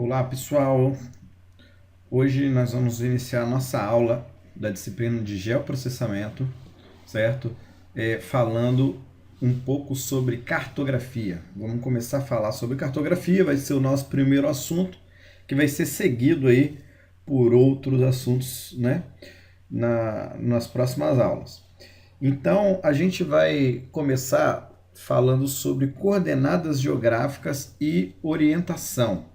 Olá pessoal, hoje nós vamos iniciar a nossa aula da disciplina de geoprocessamento, certo? Falando um pouco sobre cartografia. Vamos começar a falar sobre cartografia, vai ser o nosso primeiro assunto, que vai ser seguido aí por outros assuntos, né, nas próximas aulas. Então, a gente vai começar falando sobre coordenadas geográficas e orientação.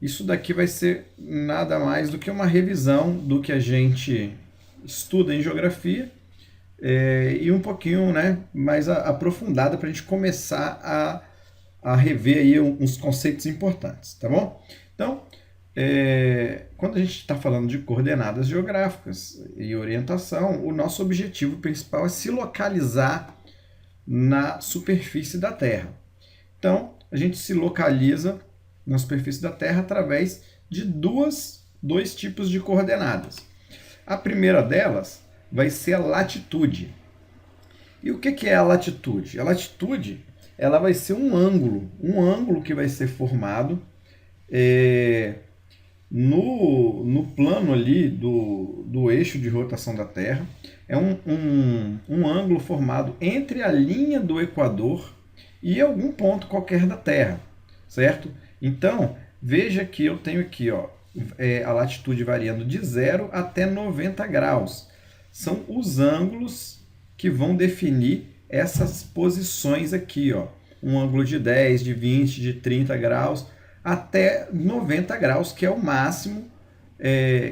Isso daqui vai ser nada mais do que uma revisão do que a gente estuda em geografia e um pouquinho, né, mais aprofundada para a gente começar a rever aí uns conceitos importantes, tá bom? Então, quando a gente está falando de coordenadas geográficas e orientação, o nosso objetivo principal é se localizar na superfície da Terra. Então, a gente se localiza na superfície da Terra através de dois tipos de coordenadas. A primeira delas vai ser a latitude. E o que é a latitude? A latitude ela vai ser um ângulo que vai ser formado no plano ali do eixo de rotação da Terra. É um ângulo formado entre a linha do Equador e algum ponto qualquer da Terra, certo? Então, veja que eu tenho aqui a latitude variando de 0 até 90 graus. São os ângulos que vão definir essas posições aqui. Um ângulo de 10, de 20, de 30 graus, até 90 graus, que é o máximo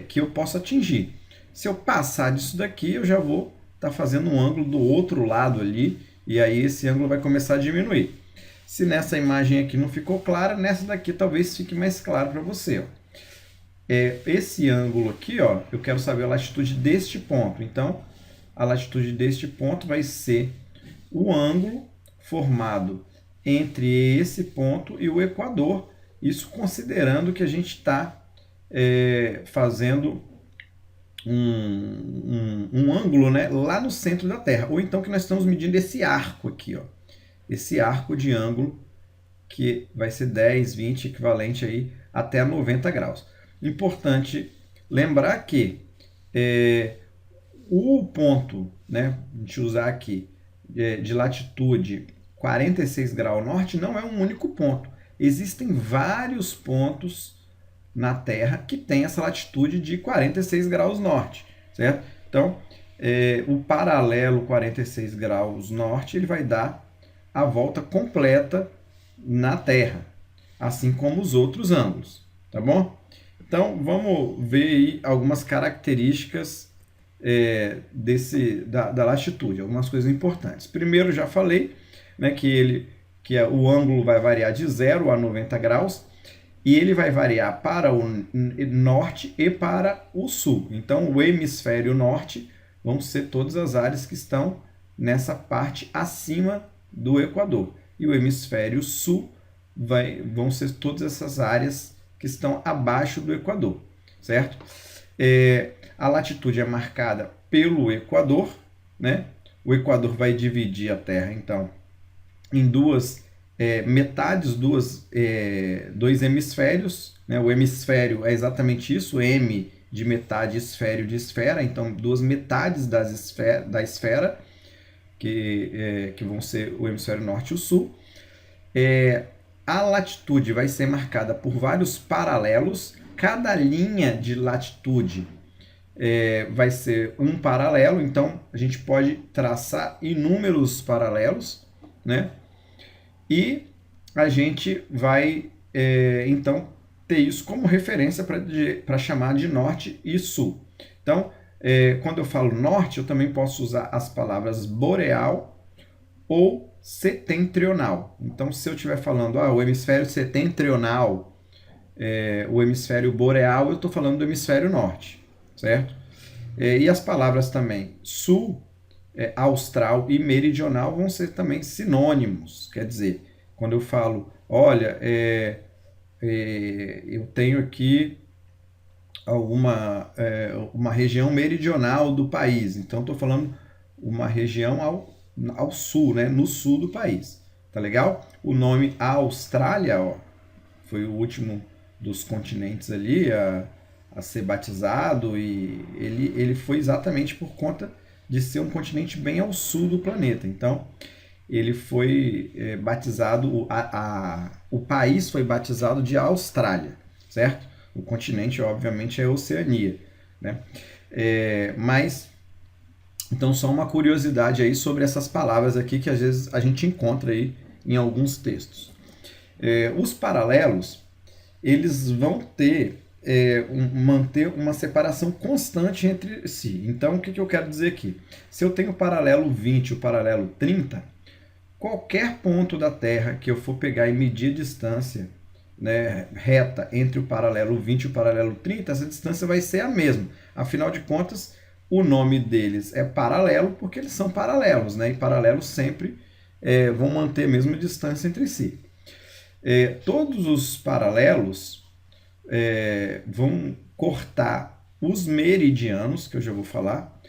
que eu posso atingir. Se eu passar disso daqui, eu já vou estar fazendo um ângulo do outro lado ali, e aí esse ângulo vai começar a diminuir. Se nessa imagem aqui não ficou clara, nessa daqui talvez fique mais claro para você. Esse ângulo aqui, eu quero saber a latitude deste ponto. Então, a latitude deste ponto vai ser o ângulo formado entre esse ponto e o Equador. Isso considerando que a gente está fazendo um ângulo, né, lá no centro da Terra. Ou então que nós estamos medindo esse arco aqui, esse arco de ângulo que vai ser 10, 20, equivalente aí até 90 graus. Importante lembrar que o ponto, né, a gente usar aqui de latitude 46 graus norte não é um único ponto. Existem vários pontos na Terra que tem essa latitude de 46 graus norte, certo? Então, o paralelo 46 graus norte ele vai dar a volta completa na Terra, assim como os outros ângulos, tá bom? Então, vamos ver aí algumas características da latitude, algumas coisas importantes. Primeiro, já falei, né, que o ângulo vai variar de 0 a 90 graus, e ele vai variar para o norte e para o sul. Então, o hemisfério norte vão ser todas as áreas que estão nessa parte acima do Equador. E o hemisfério sul vão ser todas essas áreas que estão abaixo do Equador, certo? A latitude é marcada pelo Equador, né? O Equador vai dividir a Terra, então, em duas metades, dois hemisférios, né? O hemisfério é exatamente isso, M de metade, esfério de esfera, então duas metades da esfera, que vão ser o hemisfério norte e o sul. A latitude vai ser marcada por vários paralelos, cada linha de latitude vai ser um paralelo, então a gente pode traçar inúmeros paralelos, né? E a gente vai, então, ter isso como referência para chamar de norte e sul. Então, quando eu falo norte, eu também posso usar as palavras boreal ou setentrional. Então, se eu estiver falando o hemisfério setentrional, o hemisfério boreal, eu estou falando do hemisfério norte, certo? E as palavras também sul, austral e meridional vão ser também sinônimos. Quer dizer, quando eu falo, olha, eu tenho aqui uma região meridional do país, então estou falando uma região ao sul, né, no sul do país. Tá legal? O nome Austrália, foi o último dos continentes ali a ser batizado, e ele foi exatamente por conta de ser um continente bem ao sul do planeta. Então, ele foi batizado, o país foi batizado de Austrália, certo? O continente, obviamente, é a Oceania, né? Mas, então, só uma curiosidade aí sobre essas palavras aqui que às vezes a gente encontra aí em alguns textos. Os paralelos, eles vão manter uma separação constante entre si. Então, o que eu quero dizer aqui? Se eu tenho o paralelo 20 e o paralelo 30, qualquer ponto da Terra que eu for pegar e medir a distância, né, reta entre o paralelo 20 e o paralelo 30, essa distância vai ser a mesma. Afinal de contas, o nome deles é paralelo porque eles são paralelos, né? E paralelos sempre vão manter a mesma distância entre si. Todos os paralelos vão cortar os meridianos, que eu já vou falar,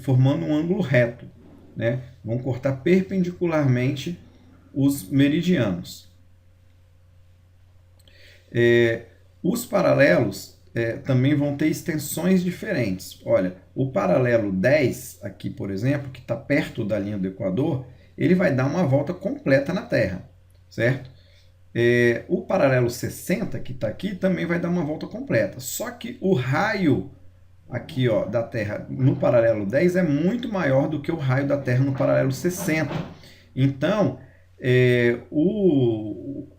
formando um ângulo reto, né? Vão cortar perpendicularmente os meridianos. Os paralelos também vão ter extensões diferentes. Olha, o paralelo 10, aqui por exemplo, que está perto da linha do Equador, ele vai dar uma volta completa na Terra, certo? O paralelo 60, que está aqui, também vai dar uma volta completa. Só que o raio aqui, ó, da Terra no paralelo 10 é muito maior do que o raio da Terra no paralelo 60. Então,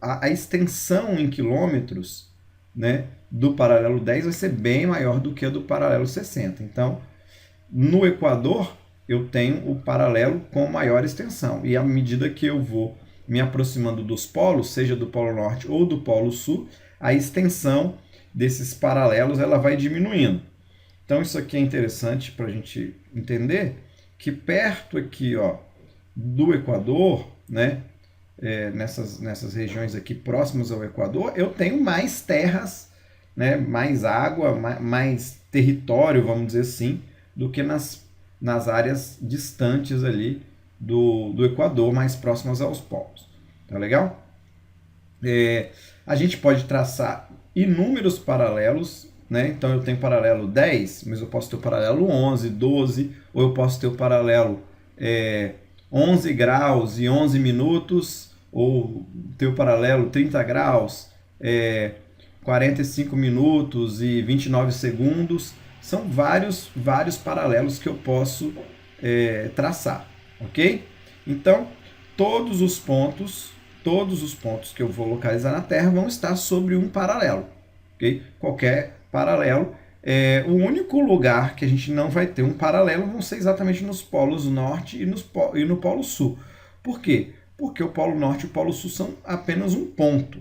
a extensão em quilômetros, né, do paralelo 10 vai ser bem maior do que a do paralelo 60. Então, no Equador, eu tenho o paralelo com maior extensão. E à medida que eu vou me aproximando dos polos, seja do Polo Norte ou do Polo Sul, a extensão desses paralelos ela vai diminuindo. Então isso aqui é interessante para a gente entender que perto aqui, ó, do Equador, né, nessas regiões aqui próximas ao Equador, eu tenho mais terras, né, mais água, mais território, vamos dizer assim, do que nas áreas distantes ali do Equador, mais próximas aos polos. Tá legal? A gente pode traçar inúmeros paralelos, né? Então eu tenho paralelo 10, mas eu posso ter o paralelo 11, 12, ou eu posso ter o paralelo 11 graus e 11 minutos, ou ter o paralelo 30 graus, 45 minutos e 29 segundos. São vários paralelos que eu posso traçar, ok? Então, todos os pontos que eu vou localizar na Terra vão estar sobre um paralelo, ok? Qualquer paralelo. O único lugar que a gente não vai ter um paralelo vão ser exatamente nos polos norte e no polo sul. Por quê? Porque o polo norte e o polo sul são apenas um ponto,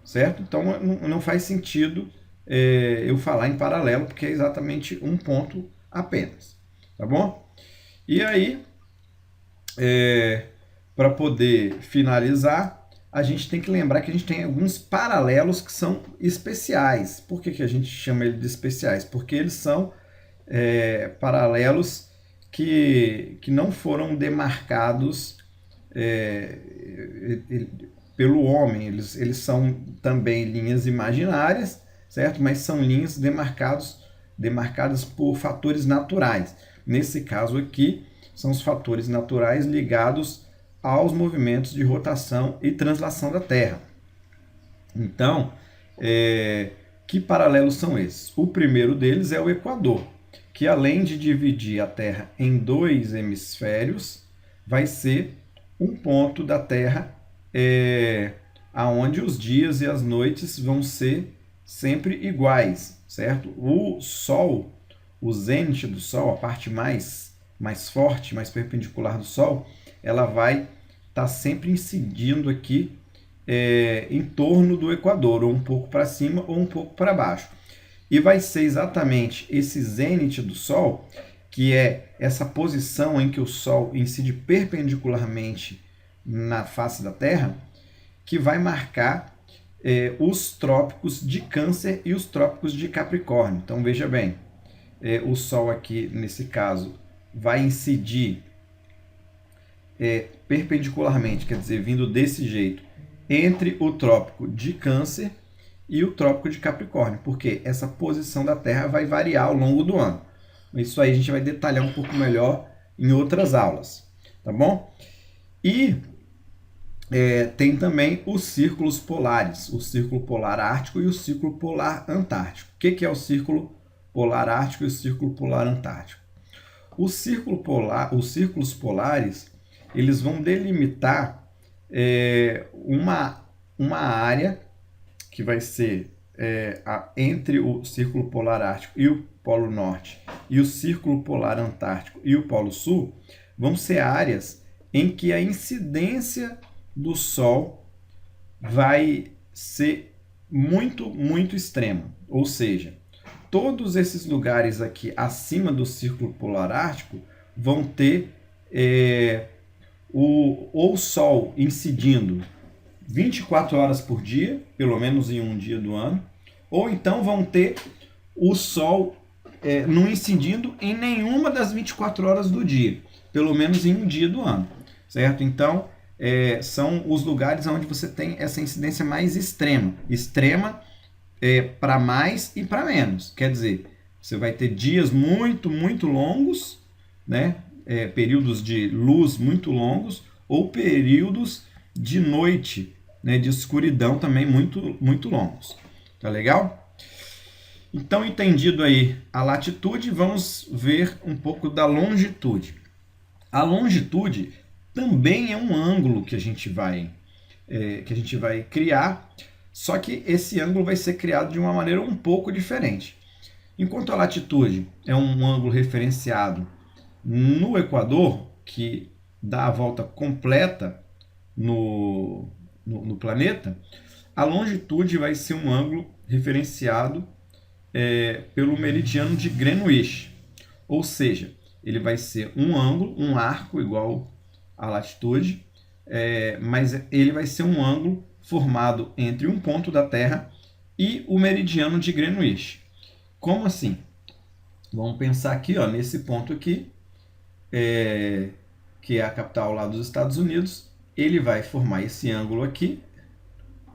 certo? Então não faz sentido eu falar em paralelo, porque é exatamente um ponto apenas, tá bom? E aí, para poder finalizar, a gente tem que lembrar que a gente tem alguns paralelos que são especiais. Por que a gente chama ele de especiais? Porque eles são paralelos que não foram demarcados pelo homem. Eles são também linhas imaginárias, certo? Mas são linhas demarcadas por fatores naturais. Nesse caso aqui, são os fatores naturais ligados aos movimentos de rotação e translação da Terra. Então, que paralelos são esses? O primeiro deles é o Equador, que além de dividir a Terra em dois hemisférios, vai ser um ponto da Terra aonde os dias e as noites vão ser sempre iguais, certo? O Sol, o zênite do Sol, a parte mais forte, mais perpendicular do Sol, ela vai estar sempre incidindo aqui em torno do Equador, ou um pouco para cima ou um pouco para baixo. E vai ser exatamente esse zênite do Sol, que é essa posição em que o Sol incide perpendicularmente na face da Terra, que vai marcar os trópicos de Câncer e os trópicos de Capricórnio. Então veja bem, o Sol aqui, nesse caso, vai incidir perpendicularmente, quer dizer, vindo desse jeito, entre o Trópico de Câncer e o Trópico de Capricórnio, porque essa posição da Terra vai variar ao longo do ano. Isso aí a gente vai detalhar um pouco melhor em outras aulas, tá bom? E tem também os círculos polares, o Círculo Polar Ártico e o Círculo Polar Antártico. O que é o Círculo Polar Ártico e o Círculo Polar Antártico? Os círculos polares, eles vão delimitar uma área que vai ser entre o Círculo Polar Ártico e o Polo Norte e o Círculo Polar Antártico e o Polo Sul, vão ser áreas em que a incidência do Sol vai ser muito, muito extrema. Ou seja, todos esses lugares aqui acima do Círculo Polar Ártico vão ter o Sol incidindo 24 horas por dia, pelo menos em um dia do ano, ou então vão ter o Sol não incidindo em nenhuma das 24 horas do dia, pelo menos em um dia do ano, certo? Então, são os lugares onde você tem essa incidência mais extrema. Extrema para mais e para menos. Quer dizer, você vai ter dias muito, muito longos, né? Períodos de luz muito longos, ou períodos de noite, né? De escuridão também muito, muito longos. Tá legal? Então, entendido aí a latitude, vamos ver um pouco da longitude. A longitude também é um ângulo que a gente vai criar, só que esse ângulo vai ser criado de uma maneira um pouco diferente. Enquanto a latitude é um ângulo referenciado no Equador, que dá a volta completa no planeta, a longitude vai ser um ângulo referenciado pelo meridiano de Greenwich. Ou seja, ele vai ser um ângulo, um arco igual à latitude, mas ele vai ser um ângulo formado entre um ponto da Terra e o meridiano de Greenwich. Como assim? Vamos pensar aqui, nesse ponto aqui, que é a capital lá dos Estados Unidos. Ele vai formar esse ângulo aqui,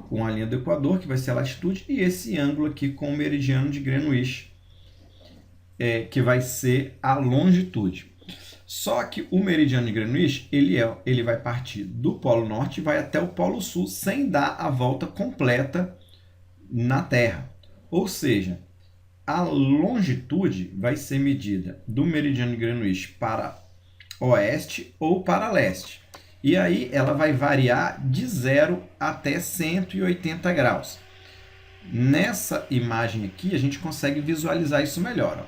com a linha do Equador, que vai ser a latitude, e esse ângulo aqui com o meridiano de Greenwich, que vai ser a longitude. Só que o meridiano de Greenwich, ele vai partir do Polo Norte e vai até o Polo Sul, sem dar a volta completa na Terra. Ou seja, a longitude vai ser medida do meridiano de Greenwich para oeste ou para leste. E aí ela vai variar de 0 até 180 graus. Nessa imagem aqui, a gente consegue visualizar isso melhor.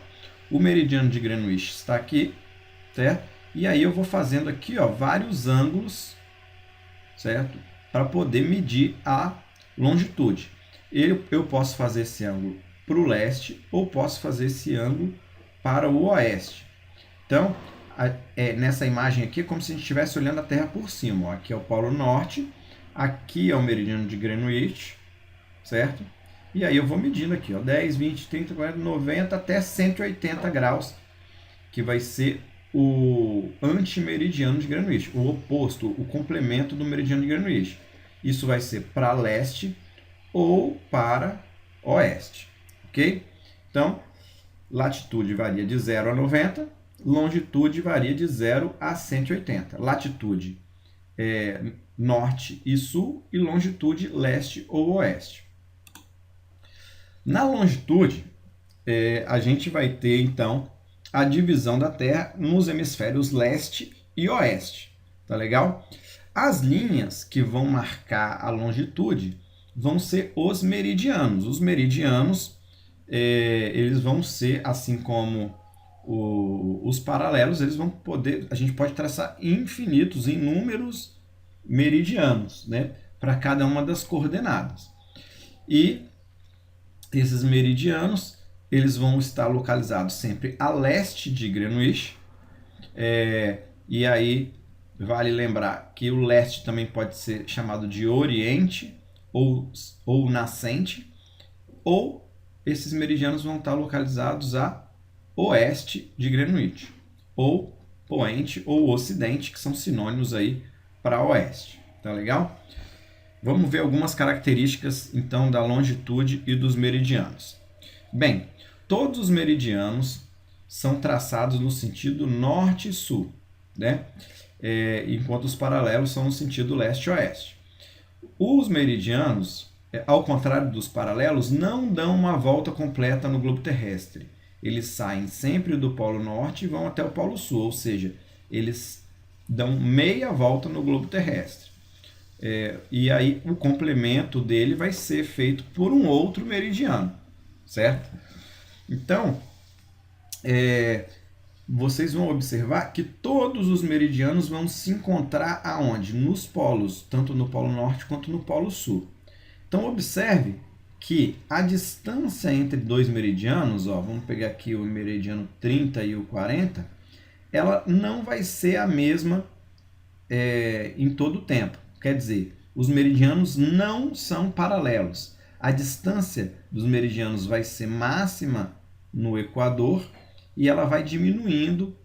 O meridiano de Greenwich está aqui, certo? E aí eu vou fazendo aqui vários ângulos, certo? Para poder medir a longitude. Eu posso fazer esse ângulo para o leste ou posso fazer esse ângulo para o oeste. Então, nessa imagem aqui é como se a gente estivesse olhando a Terra por cima. Aqui é o Polo Norte, aqui é o meridiano de Greenwich, certo? E aí eu vou medindo aqui, 10, 20, 30, 40, 90 até 180 graus, que vai ser o antimeridiano de Greenwich, o oposto, o complemento do meridiano de Greenwich. Isso vai ser para leste ou para oeste, ok? Então, latitude varia de 0 a 90, longitude varia de 0 a 180. Latitude norte e sul e longitude leste ou oeste. Na longitude, a gente vai ter, então, a divisão da Terra nos hemisférios leste e oeste. Tá legal? As linhas que vão marcar a longitude vão ser os meridianos. Os meridianos, eles vão ser, assim como os paralelos, eles vão poder, a gente pode traçar inúmeros meridianos, né, para cada uma das coordenadas. E esses meridianos, eles vão estar localizados sempre a leste de Greenwich, e aí vale lembrar que o leste também pode ser chamado de oriente ou nascente, ou esses meridianos vão estar localizados a oeste de Greenwich, ou poente ou ocidente, que são sinônimos aí para oeste. Tá legal? Vamos ver algumas características, então, da longitude e dos meridianos. Bem, todos os meridianos são traçados no sentido norte e sul, né? Enquanto os paralelos são no sentido leste e oeste. Os meridianos, ao contrário dos paralelos, não dão uma volta completa no globo terrestre. Eles saem sempre do Polo Norte e vão até o Polo Sul, ou seja, eles dão meia volta no globo terrestre. E aí o complemento dele vai ser feito por um outro meridiano, certo? Então, vocês vão observar que todos os meridianos vão se encontrar aonde? Nos polos, tanto no Polo Norte quanto no Polo Sul. Então, observe que a distância entre dois meridianos, vamos pegar aqui o meridiano 30 e o 40, ela não vai ser a mesma em todo o tempo. Quer dizer, os meridianos não são paralelos. A distância dos meridianos vai ser máxima no Equador e ela vai diminuindo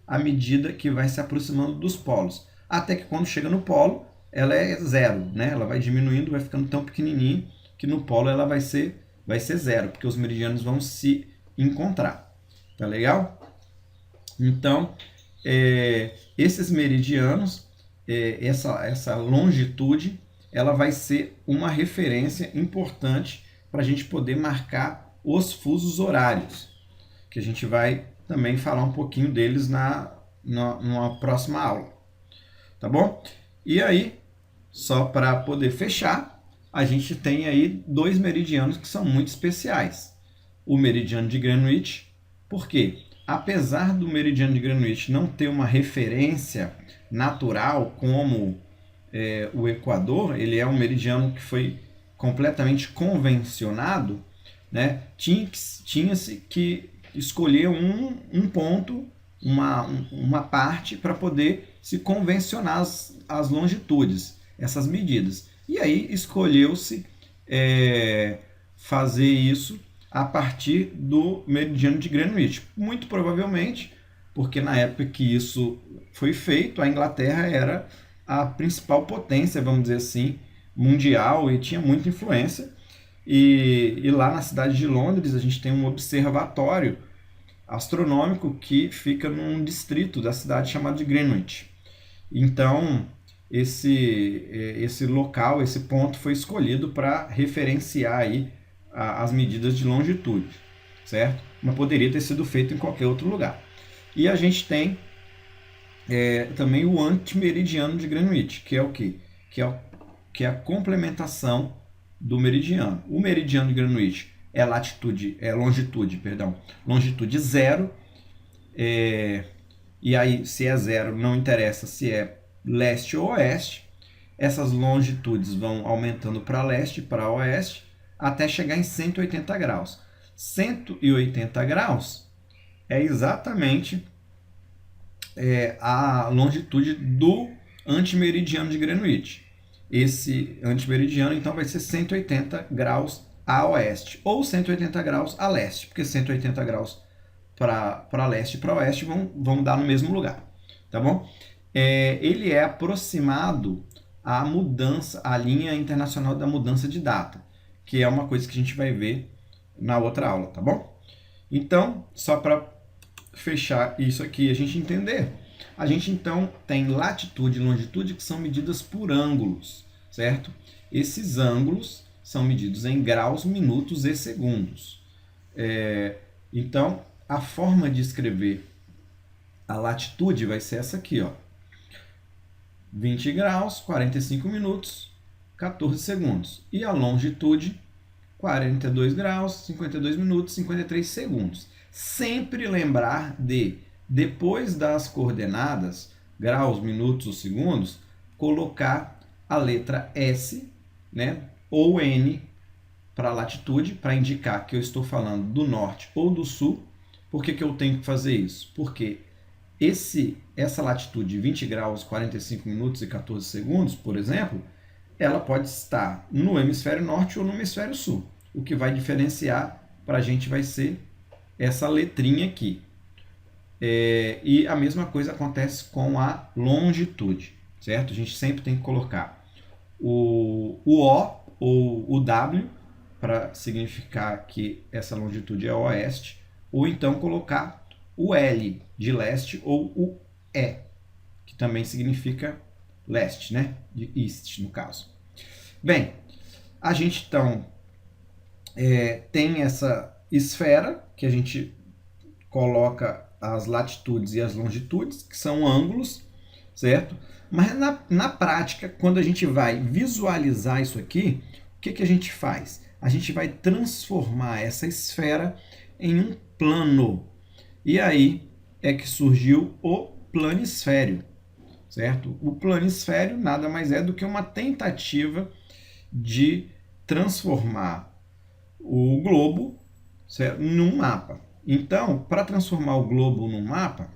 à medida que vai se aproximando dos polos. Até que quando chega no polo, ela é zero, né? Ela vai diminuindo, vai ficando tão pequenininha que no polo ela vai ser zero, porque os meridianos vão se encontrar. Tá legal? Então, esses meridianos, essa longitude, ela vai ser uma referência importante para a gente poder marcar os fusos horários, que a gente vai também falar um pouquinho deles numa próxima aula. Tá bom? E aí, só para poder fechar, a gente tem aí dois meridianos que são muito especiais. O meridiano de Greenwich, por quê? Apesar do meridiano de Greenwich não ter uma referência natural como o Equador, ele é um meridiano que foi completamente convencionado, né? Tinha-se que escolher um ponto, uma parte para poder se convencionar as longitudes, essas medidas. E aí escolheu-se fazer isso a partir do meridiano de Greenwich. Muito provavelmente, porque na época que isso foi feito, a Inglaterra era a principal potência, vamos dizer assim, mundial e tinha muita influência. E lá na cidade de Londres a gente tem um observatório astronômico que fica num distrito da cidade chamado de Greenwich. Então, esse local, esse ponto foi escolhido para referenciar aí as medidas de longitude, certo? Mas poderia ter sido feito em qualquer outro lugar. E a gente tem também o antimeridiano de Greenwich, que é o quê? Que é a complementação do meridiano. O meridiano de Greenwich é longitude zero, e aí se é zero não interessa se é leste ou oeste. Essas longitudes vão aumentando para leste e para oeste até chegar em 180 graus. 180 graus é exatamente a longitude do antimeridiano de Greenwich. Esse antimeridiano, então, vai ser 180 graus a oeste, ou 180 graus a leste, porque 180 graus para leste e para oeste vão dar no mesmo lugar, tá bom? Ele é aproximado à mudança, à linha internacional da mudança de data, que é uma coisa que a gente vai ver na outra aula, tá bom? Então, só para fechar isso aqui e a gente entender, a gente então tem latitude e longitude que são medidas por ângulos, certo? Esses ângulos são medidos em graus, minutos e segundos. Então, a forma de escrever a latitude vai ser essa aqui, ó. 20 graus, 45 minutos, 14 segundos. E a longitude, 42 graus, 52 minutos, 53 segundos. Sempre lembrar de, depois das coordenadas, graus, minutos ou segundos, colocar a letra S, né, ou N para latitude, para indicar que eu estou falando do norte ou do sul. Por que eu tenho que fazer isso? Porque essa latitude, 20 graus, 45 minutos e 14 segundos, por exemplo, ela pode estar no hemisfério norte ou no hemisfério sul. O que vai diferenciar para a gente vai ser essa letrinha aqui. E a mesma coisa acontece com a longitude, certo? A gente sempre tem que colocar o O ou o W, para significar que essa longitude é oeste, ou então colocar o L de leste ou o E, que também significa leste, né? De east, no caso. Bem, a gente então tem essa esfera que a gente coloca as latitudes e as longitudes, que são ângulos, certo? Mas na prática, quando a gente vai visualizar isso aqui, o que a gente faz? A gente vai transformar essa esfera em um plano. E aí é que surgiu o planisfério, certo? O planisfério nada mais é do que uma tentativa de transformar o globo, certo, num mapa. Então, para transformar o globo num mapa,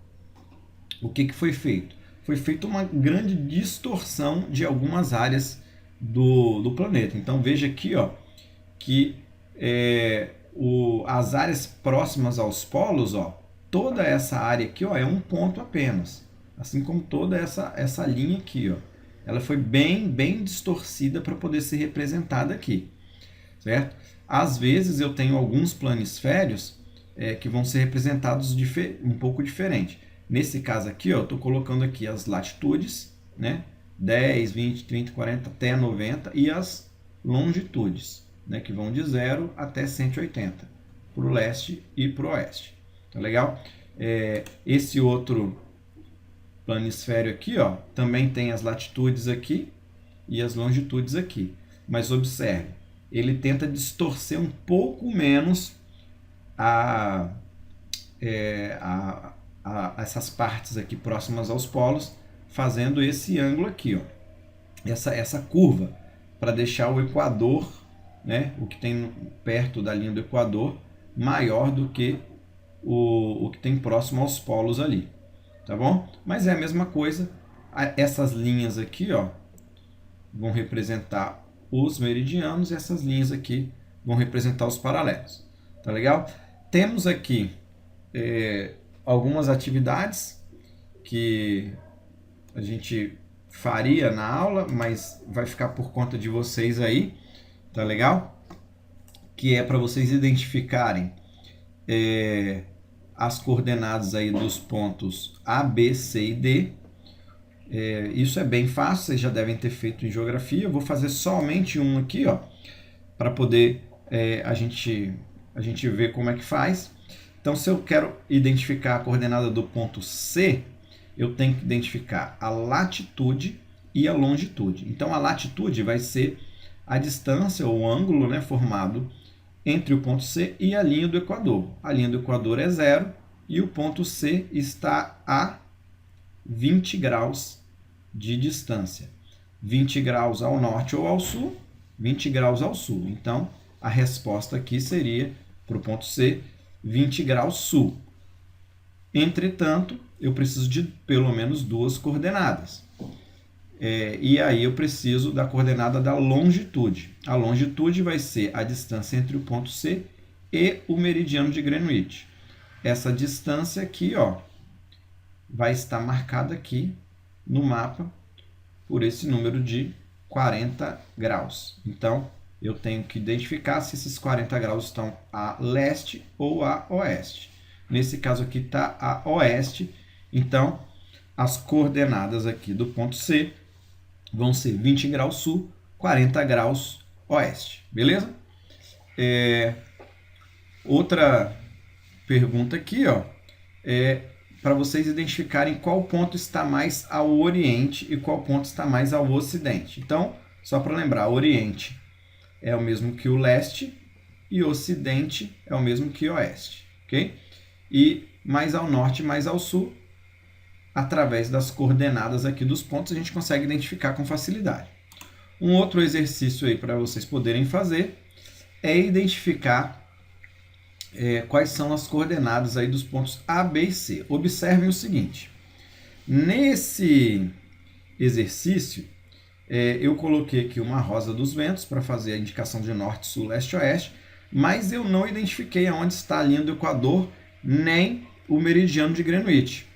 o que foi feito? Foi feita uma grande distorção de algumas áreas do planeta. Então, veja aqui, ó, que as áreas próximas aos polos, ó, toda essa área aqui, ó, é um ponto apenas. Assim como toda essa linha aqui, ó, ela foi bem distorcida para poder ser representada aqui, certo? Às vezes eu tenho alguns planisférios que vão ser representados um pouco diferente. Nesse caso aqui, eu estou colocando aqui as latitudes, né? 10, 20, 30, 40 até 90 e as longitudes, né? Que vão de 0 até 180 para o leste e para o oeste. Tá legal? Esse outro planisfério aqui, ó, também tem as latitudes aqui e as longitudes aqui. Mas observe, ele tenta distorcer um pouco menos essas partes aqui próximas aos polos, fazendo esse ângulo aqui, ó, essa curva, para deixar o equador, né, o que tem perto da linha do equador, maior do que o que tem próximo aos polos ali, tá bom? Mas é a mesma coisa, essas linhas aqui, ó, vão representar os meridianos e essas linhas aqui vão representar os paralelos, tá legal? Temos aqui algumas atividades que a gente faria na aula, mas vai ficar por conta de vocês aí, tá legal? Que é para vocês identificarem as coordenadas aí dos pontos A, B, C e D. Isso é bem fácil, vocês já devem ter feito em geografia. Eu vou fazer somente um aqui, ó, para poder a gente ver como é que faz. Então, se eu quero identificar a coordenada do ponto C, eu tenho que identificar a latitude e a longitude. Então, a latitude vai ser a distância ou o ângulo, né, formado entre o ponto C e a linha do Equador. A linha do Equador é 0 e o ponto C está a 20 graus de distância. 20 graus ao norte ou ao sul, 20 graus ao sul. Então, a resposta aqui seria, para o ponto C, 20 graus sul. Entretanto, eu preciso de pelo menos duas coordenadas. E aí eu preciso da coordenada da longitude. A longitude vai ser a distância entre o ponto C e o meridiano de Greenwich. Essa distância aqui, ó, vai estar marcada aqui no mapa por esse número de 40 graus. Então, eu tenho que identificar se esses 40 graus estão a leste ou a oeste. Nesse caso aqui está a oeste, então as coordenadas aqui do ponto C vão ser 20 graus sul, 40 graus oeste, beleza? Outra pergunta aqui, ó, para vocês identificarem qual ponto está mais ao oriente e qual ponto está mais ao ocidente. Então, só para lembrar, oriente é o mesmo que o leste e ocidente é o mesmo que o oeste, ok? E mais ao norte, mais ao sul, através das coordenadas aqui dos pontos, a gente consegue identificar com facilidade. Um outro exercício aí para vocês poderem fazer é identificar quais são as coordenadas aí dos pontos A, B e C. Observem o seguinte, nesse exercício, eu coloquei aqui uma rosa dos ventos para fazer a indicação de norte, sul, leste e oeste, mas eu não identifiquei aonde está a linha do Equador, nem o meridiano de Greenwich.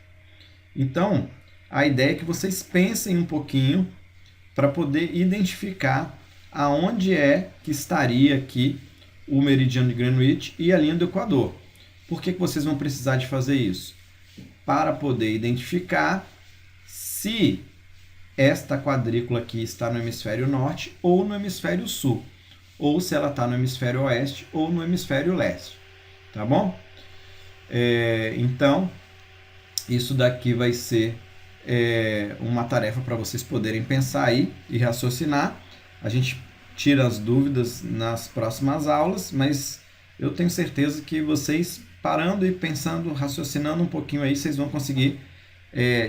Então, a ideia é que vocês pensem um pouquinho para poder identificar aonde é que estaria aqui o meridiano de Greenwich e a linha do Equador. Por que vocês vão precisar de fazer isso? Para poder identificar se esta quadrícula aqui está no hemisfério norte ou no hemisfério sul, ou se ela está no hemisfério oeste ou no hemisfério leste, tá bom? Então, isso daqui vai ser uma tarefa para vocês poderem pensar aí e raciocinar. A gente tira as dúvidas nas próximas aulas, mas eu tenho certeza que vocês, parando e pensando, raciocinando um pouquinho aí, vocês vão conseguir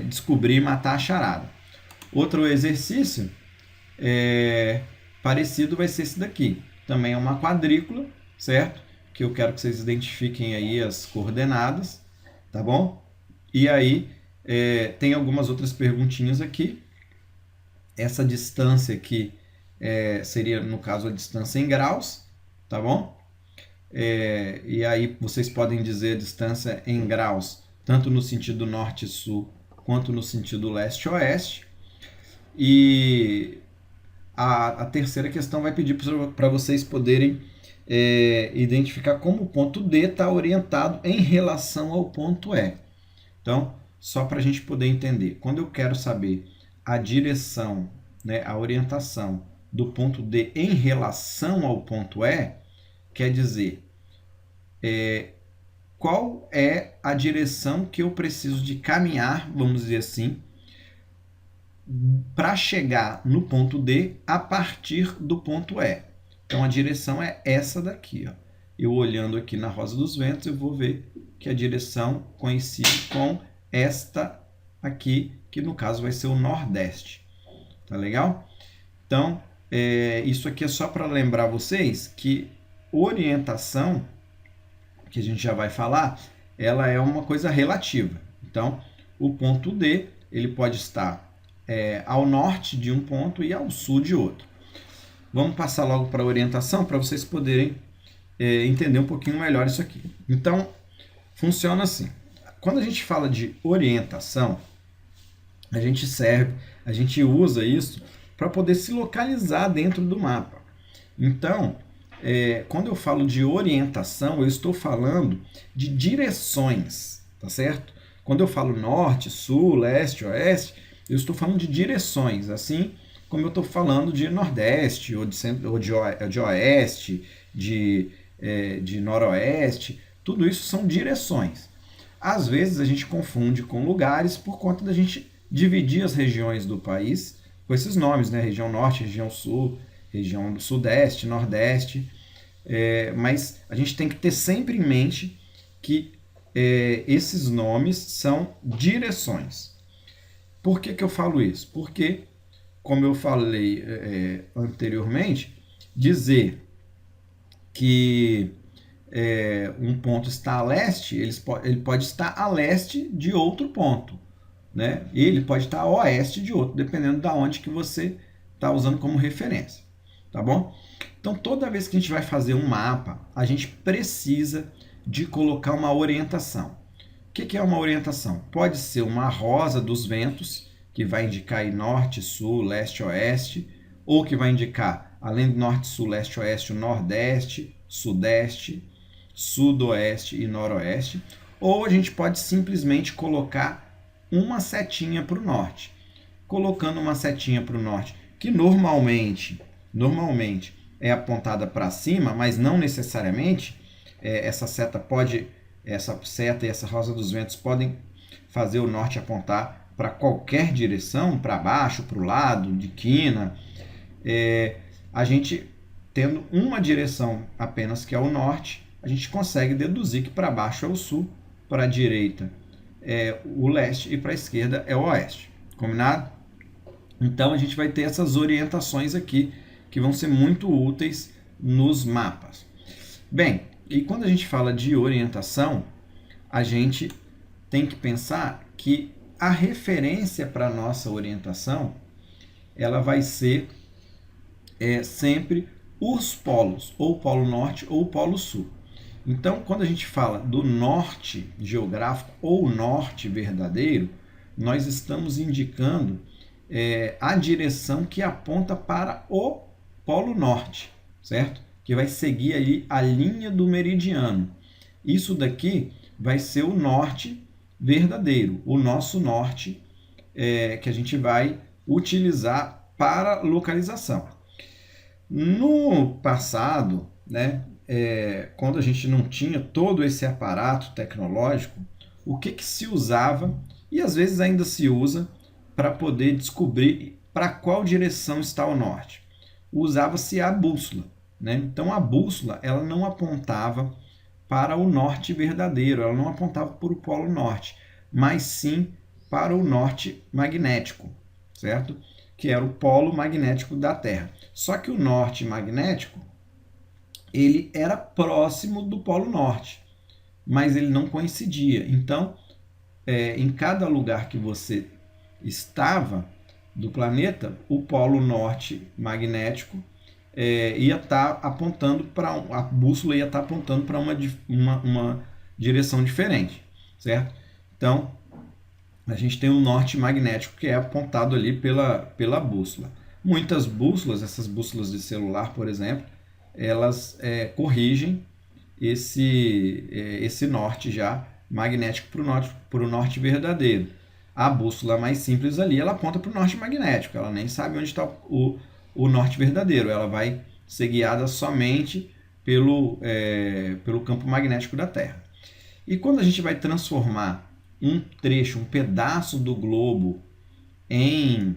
descobrir e matar a charada. Outro exercício parecido vai ser esse daqui. Também é uma quadrícula, certo? Que eu quero que vocês identifiquem aí as coordenadas, tá bom? E aí tem algumas outras perguntinhas aqui. Essa distância aqui seria, no caso, a distância em graus, tá bom? E aí vocês podem dizer a distância em graus, tanto no sentido norte-sul, quanto no sentido leste-oeste. E a terceira questão vai pedir para vocês poderem identificar como o ponto D está orientado em relação ao ponto E. Então, só para a gente poder entender, quando eu quero saber a direção, né, a orientação do ponto D em relação ao ponto E, quer dizer, qual é a direção que eu preciso de caminhar, vamos dizer assim, para chegar no ponto D a partir do ponto E. Então, a direção é essa daqui. Ó. Eu olhando aqui na Rosa dos Ventos, eu vou ver que a direção coincide com esta aqui, que no caso vai ser o Nordeste. Tá legal? Então, isso aqui é só para lembrar vocês que orientação, que a gente já vai falar, ela é uma coisa relativa. Então, o ponto D, ele pode estar ao norte de um ponto e ao sul de outro. Vamos passar logo para a orientação, para vocês poderem entender um pouquinho melhor isso aqui. Então, funciona assim. Quando a gente fala de orientação, a gente usa isso para poder se localizar dentro do mapa. Então, quando eu falo de orientação, eu estou falando de direções, tá certo? Quando eu falo norte, sul, leste, oeste, eu estou falando de direções, assim como eu estou falando de nordeste, ou de oeste, de noroeste, tudo isso são direções. Às vezes a gente confunde com lugares por conta da gente dividir as regiões do país com esses nomes, né? Região norte, região sul, região do sudeste, nordeste, mas a gente tem que ter sempre em mente que esses nomes são direções. Por que eu falo isso? Porque, como eu falei anteriormente, dizer que um ponto está a leste, ele pode estar a leste de outro ponto, né? Ele pode estar a oeste de outro, dependendo de onde que você está usando como referência, tá bom? Então, toda vez que a gente vai fazer um mapa, a gente precisa de colocar uma orientação. O que é uma orientação? Pode ser uma rosa dos ventos, que vai indicar aí norte, sul, leste, oeste, ou que vai indicar, além do norte, sul, leste, oeste, o nordeste, sudeste, sudoeste e noroeste, ou a gente pode simplesmente colocar uma setinha para o norte. Colocando uma setinha para o norte, que normalmente é apontada para cima, mas não necessariamente, essa seta e essa rosa dos ventos podem fazer o norte apontar para qualquer direção, para baixo, para o lado, de quina. A gente, tendo uma direção apenas que é o norte, a gente consegue deduzir que para baixo é o sul, para a direita é o leste e para a esquerda é o oeste. Combinado? Então a gente vai ter essas orientações aqui que vão ser muito úteis nos mapas. Bem, e quando a gente fala de orientação, a gente tem que pensar que a referência para a nossa orientação, ela vai ser sempre os polos, ou o polo norte ou o polo sul. Então, quando a gente fala do norte geográfico ou norte verdadeiro, nós estamos indicando a direção que aponta para o Polo Norte, certo? Que vai seguir ali a linha do meridiano. Isso daqui vai ser o norte verdadeiro, o nosso norte que a gente vai utilizar para localização. No passado, né, quando a gente não tinha todo esse aparato tecnológico, o que se usava, e às vezes ainda se usa, para poder descobrir para qual direção está o norte? Usava-se a bússola, né? Então a bússola ela não apontava para o norte verdadeiro, ela não apontava para o Polo Norte, mas sim para o norte magnético, certo? Que era o polo magnético da Terra. Só que o norte magnético, ele era próximo do Polo Norte, mas ele não coincidia. Então, em cada lugar que você estava do planeta, o Polo Norte magnético ia estar apontando para a bússola ia estar apontando para uma direção diferente, certo? Então, a gente tem um norte magnético que é apontado ali pela bússola. Muitas bússolas, essas bússolas de celular, por exemplo, elas corrigem esse norte já magnético para o norte verdadeiro. A bússola mais simples ali, ela aponta para o norte magnético, ela nem sabe onde está o norte verdadeiro, ela vai ser guiada somente pelo campo magnético da Terra. E quando a gente vai transformar um trecho, um pedaço do globo em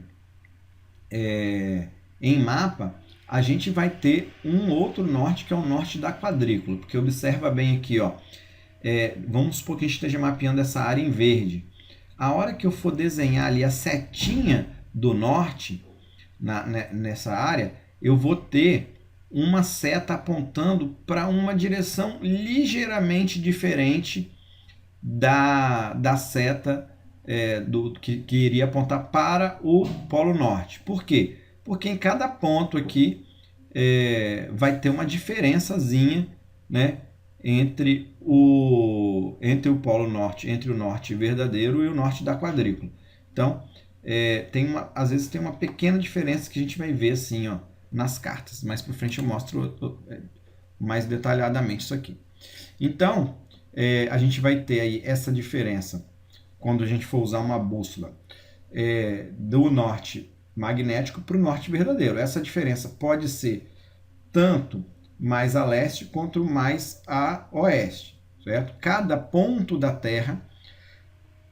mapa, a gente vai ter um outro norte, que é o norte da quadrícula, porque observa bem aqui, ó, vamos supor que a gente esteja mapeando essa área em verde. A hora que eu for desenhar ali a setinha do norte nessa área, eu vou ter uma seta apontando para uma direção ligeiramente diferente da seta que iria apontar para o Polo Norte. Por quê? Porque em cada ponto aqui vai ter uma diferençazinha, né, entre o Polo Norte, entre o norte verdadeiro e o norte da quadrícula. Então, às vezes tem uma pequena diferença que a gente vai ver assim, ó, nas cartas. Mais para frente eu mostro mais detalhadamente isso aqui. Então, a gente vai ter aí essa diferença quando a gente for usar uma bússola do norte magnético para o norte verdadeiro. Essa diferença pode ser tanto mais a leste quanto mais a oeste, certo? Cada ponto da Terra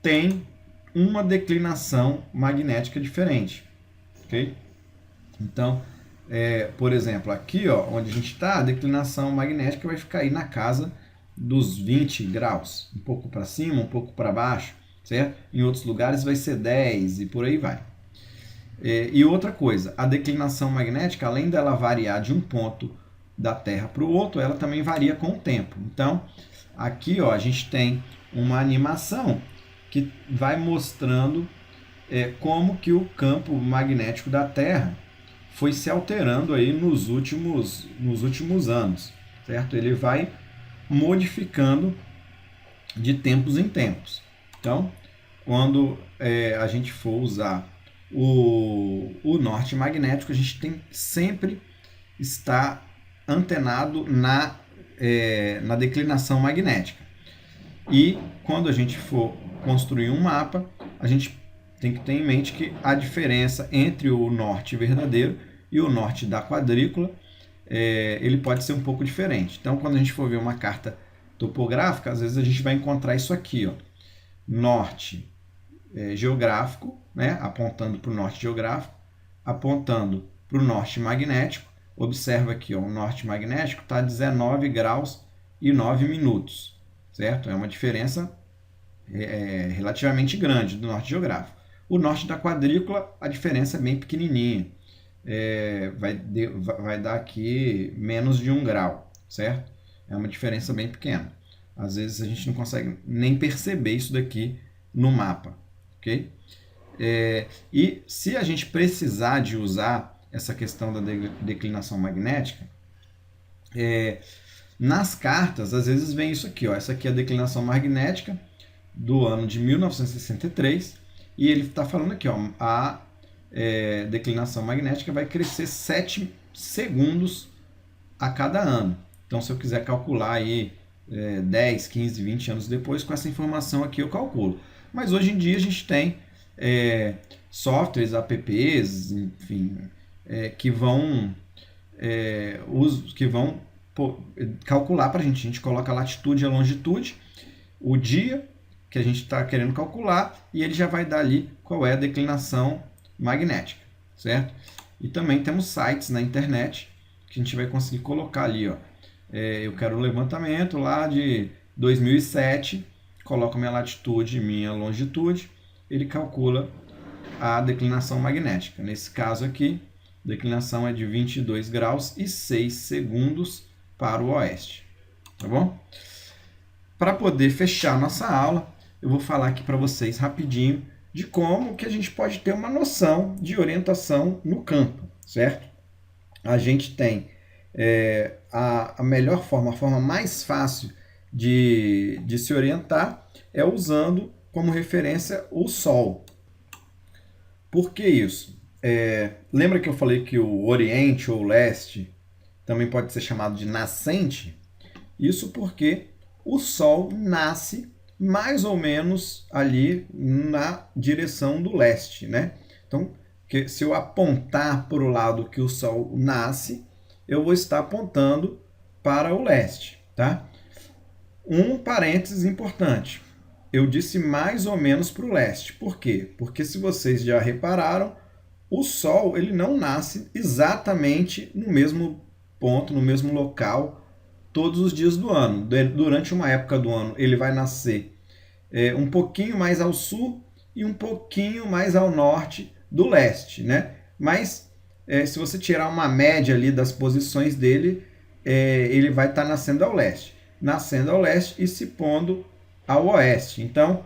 tem uma declinação magnética diferente, ok? Então, por exemplo, aqui, ó, onde a gente está, a declinação magnética vai ficar aí na casa dos 20 graus, um pouco para cima, um pouco para baixo, certo? Em outros lugares vai ser 10 e por aí vai. E outra coisa, a declinação magnética, além dela variar de um ponto da Terra para o outro, ela também varia com o tempo. Então, aqui, ó, a gente tem uma animação que vai mostrando como que o campo magnético da Terra foi se alterando aí nos últimos anos, certo? Ele vai modificando de tempos em tempos. Então, quando a gente for usar o norte magnético, a gente tem sempre estar antenado na declinação magnética. E quando a gente for construir um mapa, a gente tem que ter em mente que a diferença entre o norte verdadeiro e o norte da quadrícula, ele pode ser um pouco diferente. Então, quando a gente for ver uma carta topográfica, às vezes a gente vai encontrar isso aqui, ó, norte geográfico, né, apontando para o norte geográfico, apontando para o norte magnético. Observa aqui, ó, o norte magnético está a 19 graus e 9 minutos, certo? É uma diferença relativamente grande do norte geográfico. O norte da quadrícula, a diferença é bem pequenininha. Vai dar aqui menos de 1 grau, certo? É uma diferença bem pequena. Às vezes a gente não consegue nem perceber isso daqui no mapa, ok? E se a gente precisar de usar essa questão da declinação magnética, nas cartas, às vezes vem isso aqui, ó. Essa aqui é a declinação magnética do ano de 1963, e ele está falando aqui, ó, a declinação magnética vai crescer 7 segundos a cada ano. Então, se eu quiser calcular aí 10, 15, 20 anos depois, com essa informação aqui eu calculo. Mas hoje em dia a gente tem softwares, apps, enfim, que vão calcular para a gente. A gente coloca a latitude e a longitude, o dia que a gente está querendo calcular, e ele já vai dar ali qual é a declinação magnética, certo? E também temos sites na internet que a gente vai conseguir colocar ali, ó. Eu quero o levantamento lá de 2007, coloco minha latitude e minha longitude, ele calcula a declinação magnética. Nesse caso aqui, a declinação é de 22 graus e 6 segundos para o oeste, tá bom? Para poder fechar nossa aula, eu vou falar aqui para vocês rapidinho de como que a gente pode ter uma noção de orientação no campo, certo? A gente tem a melhor forma, a forma mais fácil de se orientar é usando como referência o Sol. Por que isso? Lembra que eu falei que o Oriente ou o Leste também pode ser chamado de nascente? Isso porque o Sol nasce mais ou menos ali na direção do leste, né? Então, se eu apontar para o lado que o Sol nasce, eu vou estar apontando para o leste, tá? Um parênteses importante. Eu disse mais ou menos para o leste. Por quê? Porque se vocês já repararam, o Sol ele não nasce exatamente no mesmo ponto, no mesmo local, todos os dias do ano. Durante uma época do ano, ele vai nascer um pouquinho mais ao sul e um pouquinho mais ao norte do leste, né? Mas se você tirar uma média ali das posições dele, ele vai estar nascendo ao leste. Nascendo ao leste e se pondo ao oeste. Então,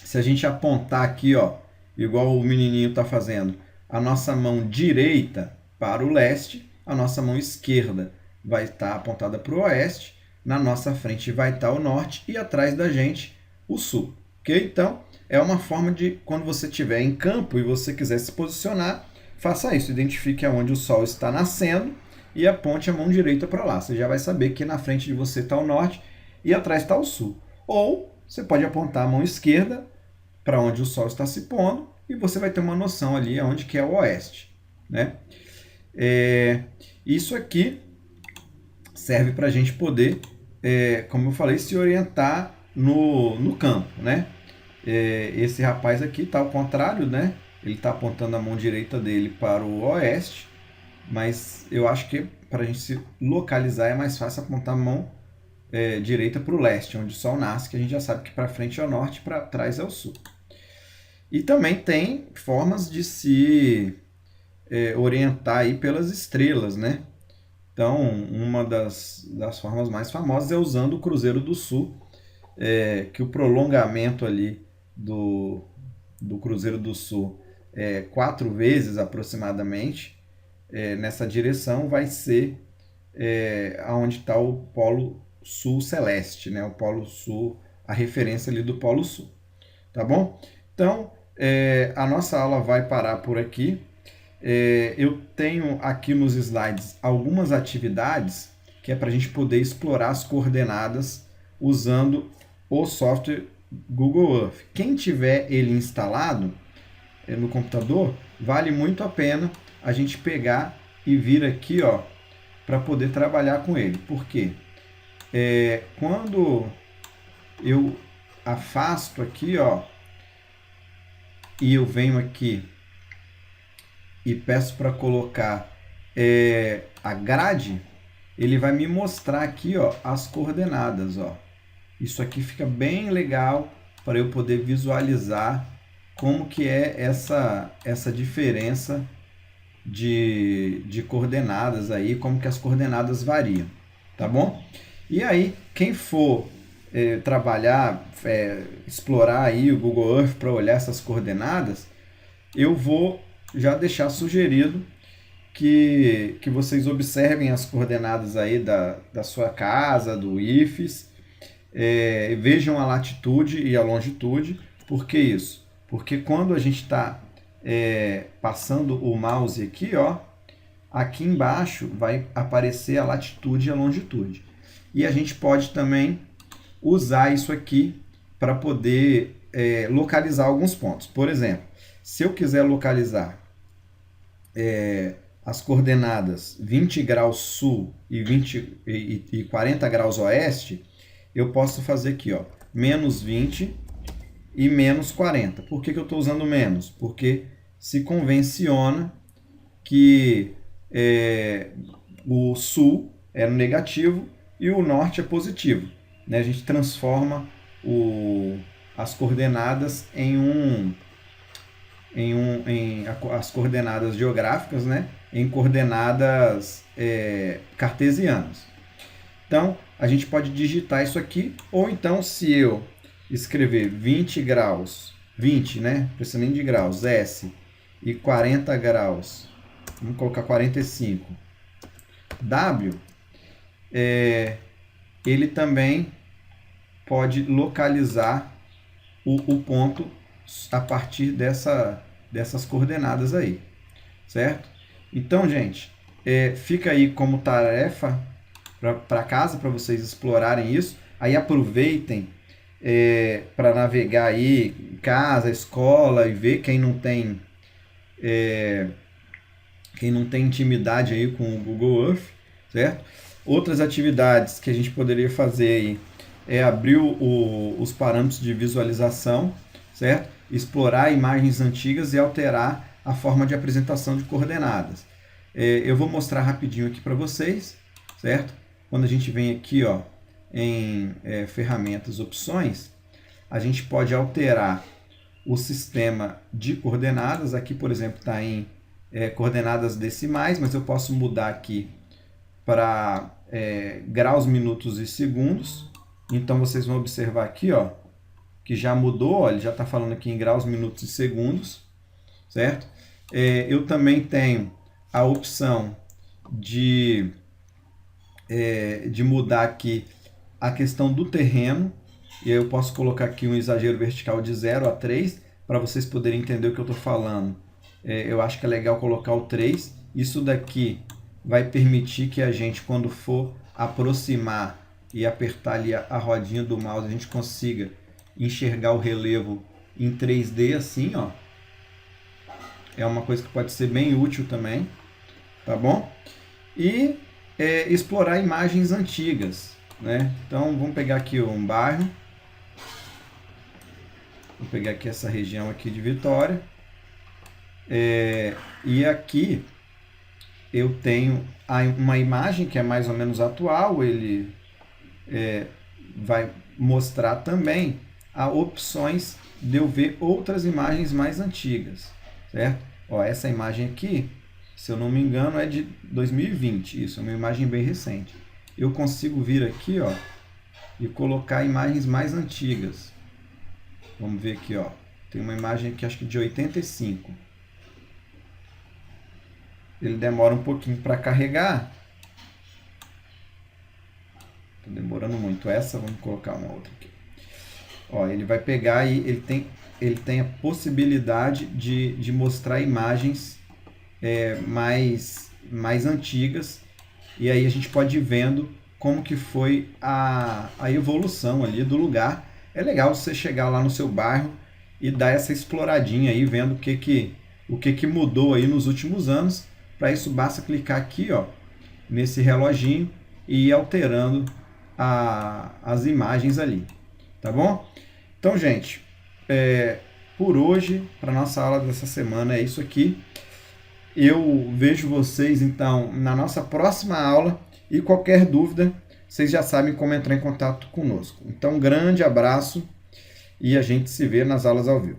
se a gente apontar aqui, ó, igual o menininho está fazendo, a nossa mão direita para o leste, a nossa mão esquerda vai estar apontada para o oeste, na nossa frente vai estar o norte e atrás da gente o sul. Ok? Então, é uma forma de, quando você estiver em campo e você quiser se posicionar, faça isso. Identifique aonde o sol está nascendo e aponte a mão direita para lá. Você já vai saber que na frente de você está o norte e atrás está o sul. Ou você pode apontar a mão esquerda para onde o sol está se pondo e você vai ter uma noção ali aonde que é o oeste, né? Isso aqui serve para a gente poder, como eu falei, se orientar no campo, né? Esse rapaz aqui está ao contrário, né? Ele está apontando a mão direita dele para o oeste, mas eu acho que para a gente se localizar é mais fácil apontar a mão direita para o leste, onde o sol nasce, que a gente já sabe que para frente é o norte, para trás é o sul. E também tem formas de se orientar aí pelas estrelas, né? Então, uma das formas mais famosas é usando o Cruzeiro do Sul, que o prolongamento ali do Cruzeiro do Sul 4 vezes aproximadamente nessa direção vai ser aonde está o Polo Sul Celeste, né? O Polo Sul, a referência ali do Polo Sul, tá bom? Então, a nossa aula vai parar por aqui. Eu tenho aqui nos slides algumas atividades que é para a gente poder explorar as coordenadas usando o software Google Earth. Quem tiver ele instalado no computador, vale muito a pena a gente pegar e vir aqui, ó, para poder trabalhar com ele. Por quê? Quando eu afasto aqui, ó, e eu venho aqui e peço para colocar a grade, ele vai me mostrar aqui, ó, as coordenadas, ó. Isso aqui fica bem legal para eu poder visualizar como que é essa diferença de coordenadas aí, como que as coordenadas variam, tá bom? E aí, quem for trabalhar, explorar aí o Google Earth para olhar essas coordenadas, eu vou já deixar sugerido que vocês observem as coordenadas aí da sua casa, do IFES, vejam a latitude e a longitude. Por que isso? Porque quando a gente está passando o mouse aqui, ó, aqui embaixo vai aparecer a latitude e a longitude. E a gente pode também usar isso aqui para poder localizar alguns pontos. Por exemplo, se eu quiser localizar as coordenadas 20 graus sul e 40 graus oeste, eu posso fazer aqui, ó, menos 20 e menos 40. Por que eu estou usando menos? Porque se convenciona que o sul é no negativo e o norte é positivo, né? A gente transforma as coordenadas as coordenadas geográficas, né, em coordenadas cartesianas. Então, a gente pode digitar isso aqui, ou então, se eu escrever 20 graus, 20, né, não precisa nem de graus, S, e 40 graus, vamos colocar 45, W, ele também pode localizar o ponto a partir dessas coordenadas aí, certo? Então, gente, fica aí como tarefa para casa, para vocês explorarem isso. Aí aproveitem para navegar aí em casa, escola, e ver quem não tem intimidade aí com o Google Earth, certo? Outras atividades que a gente poderia fazer aí é abrir os parâmetros de visualização, certo? Explorar imagens antigas e alterar a forma de apresentação de coordenadas. Eu vou mostrar rapidinho aqui para vocês, certo? Quando a gente vem aqui, ó, em ferramentas, opções, a gente pode alterar o sistema de coordenadas. Aqui, por exemplo, está em coordenadas decimais, mas eu posso mudar aqui para graus, minutos e segundos. Então vocês vão observar aqui, ó, que já mudou, ó, ele já está falando aqui em graus, minutos e segundos, certo? Eu também tenho a opção de mudar aqui a questão do terreno, e aí eu posso colocar aqui um exagero vertical de 0 a 3, para vocês poderem entender o que eu estou falando. Eu acho que é legal colocar o 3, isso daqui vai permitir que a gente, quando for aproximar e apertar ali a rodinha do mouse, a gente consiga enxergar o relevo em 3D assim, ó. É uma coisa que pode ser bem útil também, tá bom? E explorar imagens antigas, né? Então vamos pegar aqui um bairro, vou pegar aqui essa região aqui de Vitória, e aqui eu tenho uma imagem que é mais ou menos atual. Ele vai mostrar também opções de eu ver outras imagens mais antigas, certo? Ó, essa imagem aqui, se eu não me engano, é de 2020, isso, é uma imagem bem recente. Eu consigo vir aqui, ó, e colocar imagens mais antigas. Vamos ver aqui, ó, tem uma imagem aqui, acho que de 85. Ele demora um pouquinho para carregar. Está demorando muito essa, vamos colocar uma outra aqui. Ó, ele vai pegar e ele tem a possibilidade de mostrar imagens mais antigas, e aí a gente pode ir vendo como que foi a evolução ali do lugar. É legal você chegar lá no seu bairro e dar essa exploradinha aí, vendo o que mudou aí nos últimos anos. Para isso basta clicar aqui, ó, nesse reloginho e ir alterando as imagens ali, tá bom? Então, gente, por hoje, para nossa aula dessa semana é isso aqui. Eu vejo vocês, então, na nossa próxima aula, e qualquer dúvida, vocês já sabem como entrar em contato conosco. Então, um grande abraço e a gente se vê nas aulas ao vivo.